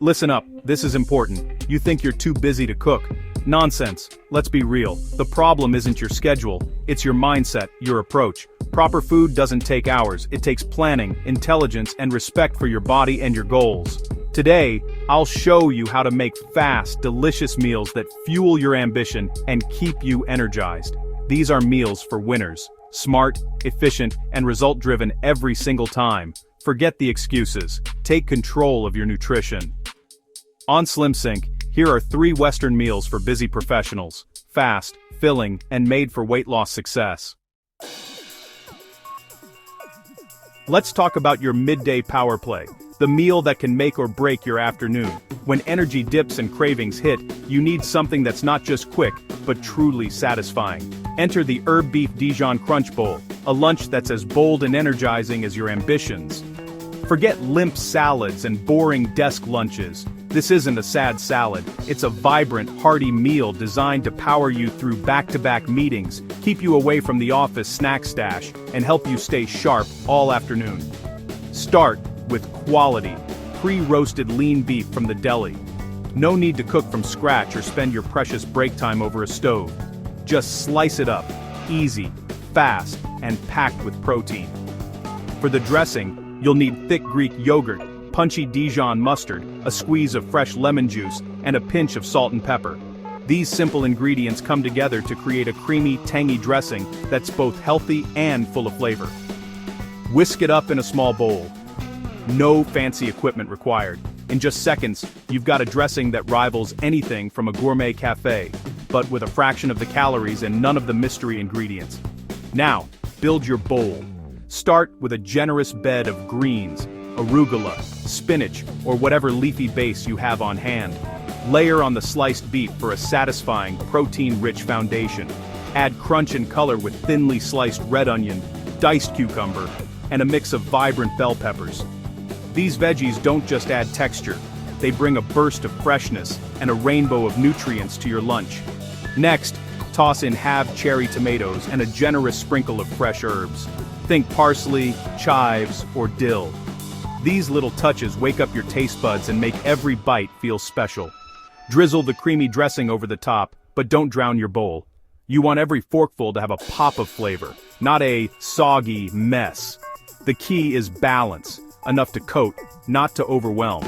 Listen up, this is important. You think you're too busy to cook. Nonsense. Let's be real. The problem isn't your schedule, it's your mindset, your approach. Proper food doesn't take hours, it takes planning, intelligence, and respect for your body and your goals. Today, I'll show you how to make fast, delicious meals that fuel your ambition and keep you energized. These are meals for winners. Smart, efficient, and result-driven every single time. Forget the excuses. Take control of your nutrition. On SlimSync, here are 3 Western meals for busy professionals. Fast, filling, and made for weight loss success. Let's talk about your midday power play. The meal that can make or break your afternoon. When energy dips and cravings hit, you need something that's not just quick, but truly satisfying. Enter the Herb Beef Dijon Crunch Bowl, a lunch that's as bold and energizing as your ambitions. Forget limp salads and boring desk lunches. This isn't a sad salad, it's a vibrant, hearty meal designed to power you through back-to-back meetings, keep you away from the office snack stash, and help you stay sharp all afternoon. Start with quality, pre-roasted lean beef from the deli. No need to cook from scratch or spend your precious break time over a stove. Just slice it up, easy, fast, and packed with protein. For the dressing, you'll need thick Greek yogurt, punchy Dijon mustard, a squeeze of fresh lemon juice, and a pinch of salt and pepper. These simple ingredients come together to create a creamy, tangy dressing that's both healthy and full of flavor. Whisk it up in a small bowl. No fancy equipment required. In just seconds, you've got a dressing that rivals anything from a gourmet cafe, but with a fraction of the calories and none of the mystery ingredients. Now, build your bowl. Start with a generous bed of greens, arugula, spinach, or whatever leafy base you have on hand. Layer on the sliced beef for a satisfying, protein-rich foundation. Add crunch and color with thinly sliced red onion, diced cucumber, and a mix of vibrant bell peppers. These veggies don't just add texture, they bring a burst of freshness and a rainbow of nutrients to your lunch. Next, toss in halved cherry tomatoes and a generous sprinkle of fresh herbs. Think parsley, chives, or dill. These little touches wake up your taste buds and make every bite feel special. Drizzle the creamy dressing over the top, but don't drown your bowl. You want every forkful to have a pop of flavor, not a soggy mess. The key is balance. Enough to coat, not to overwhelm.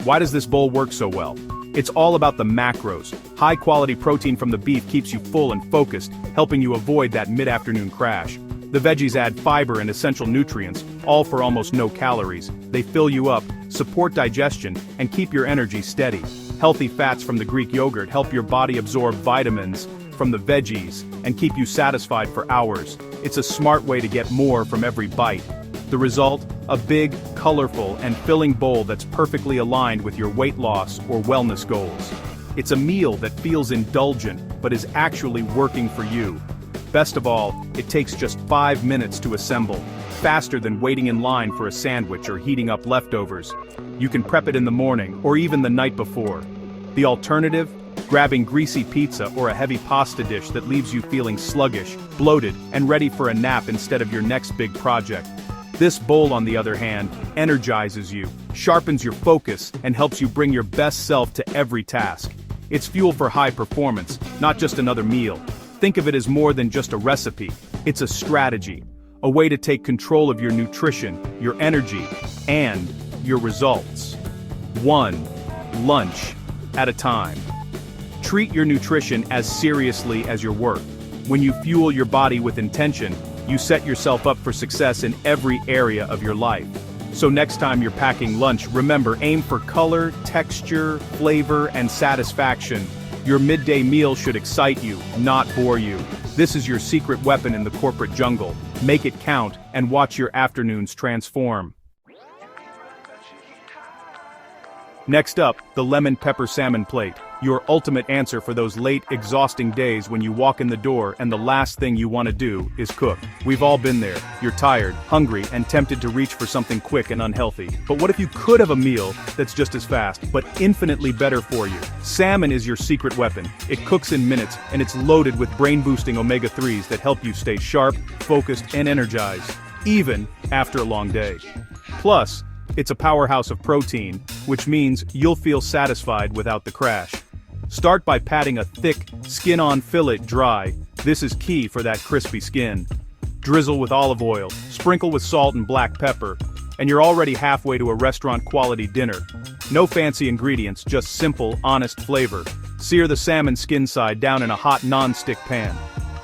Why does this bowl work so well? It's all about the macros. High-quality protein from the beef keeps you full and focused, helping you avoid that mid-afternoon crash. The veggies add fiber and essential nutrients, all for almost no calories. They fill you up, support digestion, and keep your energy steady. Healthy fats from the Greek yogurt help your body absorb vitamins from the veggies and keep you satisfied for hours. It's a smart way to get more from every bite. The result? A big, colorful, and filling bowl that's perfectly aligned with your weight loss or wellness goals. It's a meal that feels indulgent, but is actually working for you. Best of all, it takes just 5 minutes to assemble, faster than waiting in line for a sandwich or heating up leftovers. You can prep it in the morning or even the night before. The alternative? Grabbing greasy pizza or a heavy pasta dish that leaves you feeling sluggish, bloated, and ready for a nap instead of your next big project. This bowl, on the other hand, energizes you, sharpens your focus, and helps you bring your best self to every task. It's fuel for high performance, not just another meal. Think of it as more than just a recipe. It's a strategy, a way to take control of your nutrition, your energy, and your results. One lunch at a time. Treat your nutrition as seriously as your work. When you fuel your body with intention, you set yourself up for success in every area of your life. So next time you're packing lunch, remember, aim for color, texture, flavor, and satisfaction. Your midday meal should excite you, not bore you. This is your secret weapon in the corporate jungle. Make it count and watch your afternoons transform. Next up, the lemon pepper salmon plate. Your ultimate answer for those late, exhausting days when you walk in the door and the last thing you want to do is cook. We've all been there. You're tired, hungry, and tempted to reach for something quick and unhealthy. But what if you could have a meal that's just as fast, but infinitely better for you? Salmon is your secret weapon. It cooks in minutes, and it's loaded with brain-boosting omega-3s that help you stay sharp, focused, and energized, even after a long day. Plus, It's a powerhouse of protein, which means you'll feel satisfied without the crash. Start by patting a thick, skin-on fillet dry. This is key for that crispy skin. Drizzle with olive oil, sprinkle with salt and black pepper, and you're already halfway to a restaurant-quality dinner. No fancy ingredients, just simple, honest flavor. Sear the salmon skin side down in a hot non-stick pan.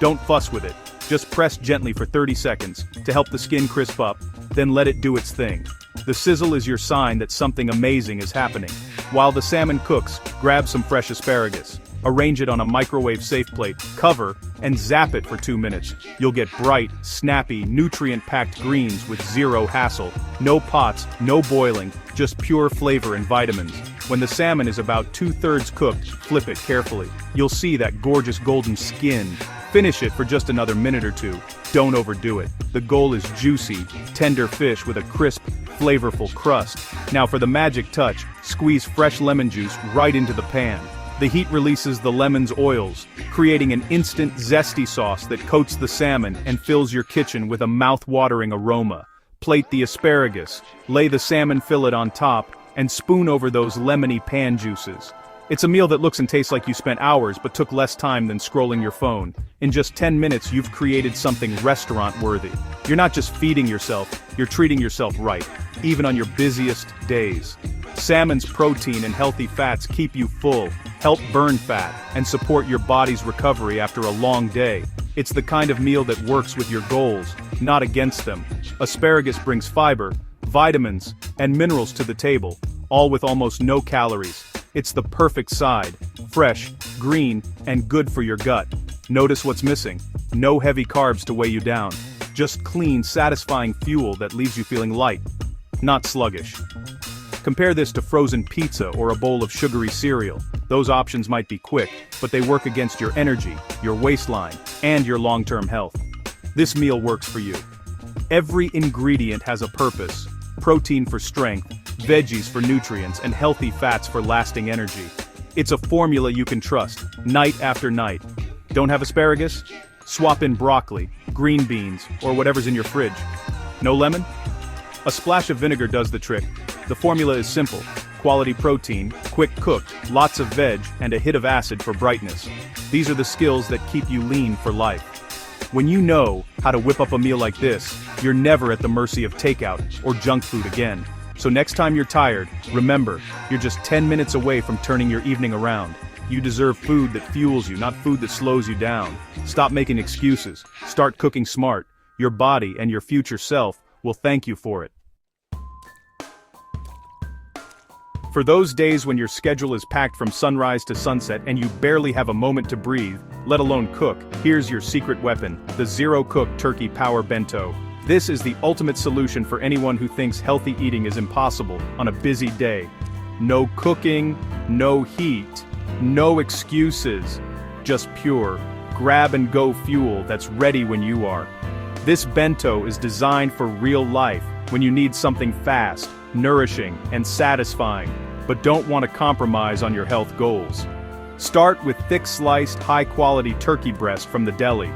Don't fuss with it. Just press gently for 30 seconds to help the skin crisp up, then let it do its thing. The sizzle is your sign that something amazing is happening. While the salmon cooks, grab some fresh asparagus. Arrange it on a microwave-safe plate, cover, and zap it for 2 minutes. You'll get bright, snappy, nutrient-packed greens with zero hassle. No pots, no boiling, just pure flavor and vitamins. When the salmon is about 2/3 cooked, flip it carefully. You'll see that gorgeous golden skin. Finish it for just another minute or two. Don't overdo it. The goal is juicy, tender fish with a crisp, flavorful crust. Now for the magic touch, squeeze fresh lemon juice right into the pan. The heat releases the lemon's oils, creating an instant zesty sauce that coats the salmon and fills your kitchen with a mouth-watering aroma. Plate the asparagus, lay the salmon fillet on top, and spoon over those lemony pan juices. It's a meal that looks and tastes like you spent hours but took less time than scrolling your phone. In just 10 minutes you've created something restaurant-worthy. You're not just feeding yourself, you're treating yourself right, even on your busiest days. Salmon's protein and healthy fats keep you full, help burn fat, and support your body's recovery after a long day. It's the kind of meal that works with your goals, not against them. Asparagus brings fiber, vitamins, and minerals to the table, all with almost no calories. It's the perfect side, fresh, green, and good for your gut. Notice what's missing. No heavy carbs to weigh you down. Just clean, satisfying fuel that leaves you feeling light, not sluggish. Compare this to frozen pizza or a bowl of sugary cereal. Those options might be quick, but they work against your energy, your waistline, and your long-term health. This meal works for you. Every ingredient has a purpose. Protein for strength, veggies for nutrients, and healthy fats for lasting energy. It's a formula you can trust, night after night. Don't have asparagus? Swap in broccoli, green beans, or whatever's in your fridge. No lemon? A splash of vinegar does the trick. The formula is simple. Quality protein, quick cooked, lots of veg, and a hit of acid for brightness. These are the skills that keep you lean for life. When you know how to whip up a meal like this, you're never at the mercy of takeout or junk food again. So next time you're tired, remember, you're just 10 minutes away from turning your evening around. You deserve food that fuels you, not food that slows you down. Stop making excuses. Start cooking smart. Your body and your future self will thank you for it. For those days when your schedule is packed from sunrise to sunset and you barely have a moment to breathe, let alone cook, here's your secret weapon, the Zero-Cook Turkey Power Bento. This is the ultimate solution for anyone who thinks healthy eating is impossible on a busy day. No cooking, no heat, no excuses. Just pure, grab-and-go fuel that's ready when you are. This bento is designed for real life, when you need something fast, nourishing, and satisfying, but don't want to compromise on your health goals. Start with thick-sliced, high-quality turkey breast from the deli.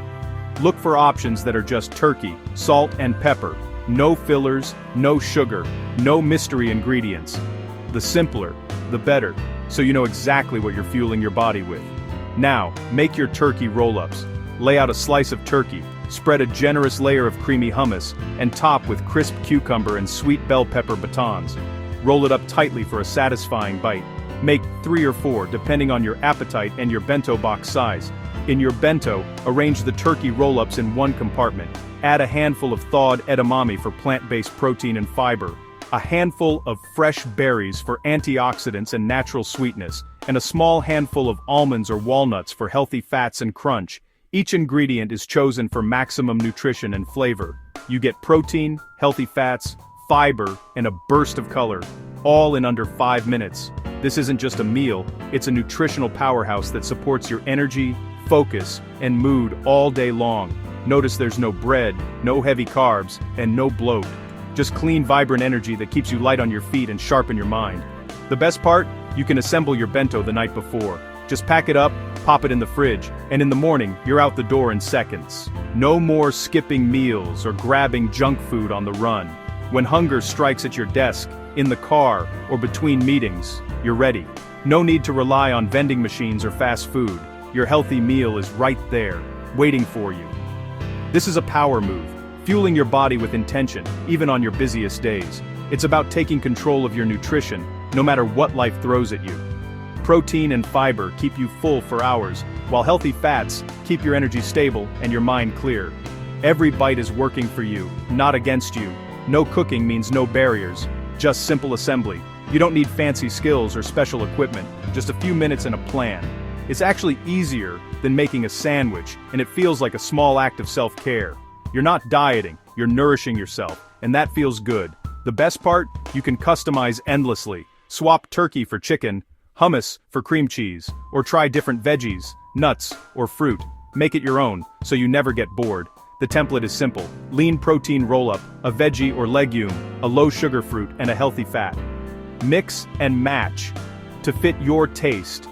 Look for options that are just turkey, salt, and pepper. No fillers, no sugar, no mystery ingredients. The simpler, the better, so you know exactly what you're fueling your body with. Now, make your turkey roll-ups. Lay out a slice of turkey, spread a generous layer of creamy hummus, and top with crisp cucumber and sweet bell pepper batons. Roll it up tightly for a satisfying bite. Make 3 or 4 depending on your appetite and your bento box size. In your bento, arrange the turkey roll-ups in one compartment. Add a handful of thawed edamame for plant-based protein and fiber, a handful of fresh berries for antioxidants and natural sweetness, and a small handful of almonds or walnuts for healthy fats and crunch. Each ingredient is chosen for maximum nutrition and flavor. You get protein, healthy fats, fiber, and a burst of color, all in under 5 minutes. This isn't just a meal, it's a nutritional powerhouse that supports your energy, focus, and mood all day long. Notice there's no bread, no heavy carbs, and no bloat. Just clean, vibrant energy that keeps you light on your feet and sharp in your mind. The best part? You can assemble your bento the night before. Just pack it up, pop it in the fridge, and in the morning, you're out the door in seconds. No more skipping meals or grabbing junk food on the run. When hunger strikes at your desk, in the car, or between meetings, you're ready. No need to rely on vending machines or fast food. Your healthy meal is right there, waiting for you. This is a power move, fueling your body with intention, even on your busiest days. It's about taking control of your nutrition, no matter what life throws at you. Protein and fiber keep you full for hours, while healthy fats keep your energy stable and your mind clear. Every bite is working for you, not against you. No cooking means no barriers, just simple assembly. You don't need fancy skills or special equipment, just a few minutes and a plan. It's actually easier than making a sandwich, and it feels like a small act of self-care. You're not dieting, you're nourishing yourself, and that feels good. The best part? You can customize endlessly. Swap turkey for chicken, hummus for cream cheese, or try different veggies, nuts, or fruit. Make it your own, so you never get bored. The template is simple: lean protein roll-up, a veggie or legume, a low-sugar fruit, and a healthy fat. Mix and match to fit your taste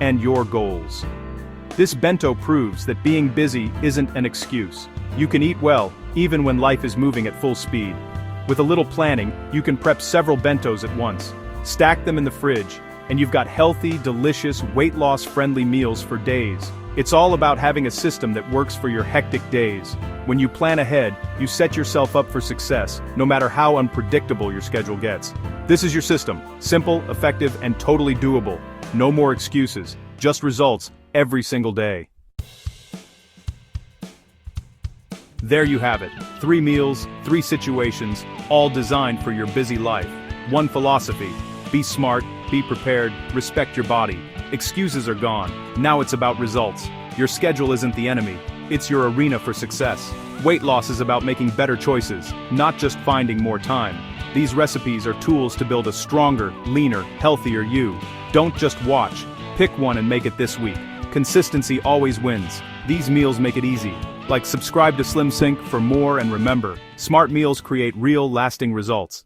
and your goals. This bento proves that being busy isn't an excuse. You can eat well, even when life is moving at full speed. With a little planning, you can prep several bentos at once. Stack them in the fridge, and you've got healthy, delicious, weight-loss-friendly meals for days. It's all about having a system that works for your hectic days. When you plan ahead, you set yourself up for success, no matter how unpredictable your schedule gets. This is your system: simple, effective, and totally doable. No more excuses, just results every single day. There you have it. 3 meals, 3 situations, all designed for your busy life. One philosophy: be smart, be prepared, respect your body. Excuses are gone. Now it's about results. Your schedule isn't the enemy, it's your arena for success. Weight loss is about making better choices, not just finding more time. These recipes are tools to build a stronger, leaner, healthier you. Don't just watch. Pick one and make it this week. Consistency always wins. These meals make it easy. Like, subscribe to SlimSync for more, and remember, smart meals create real, lasting results.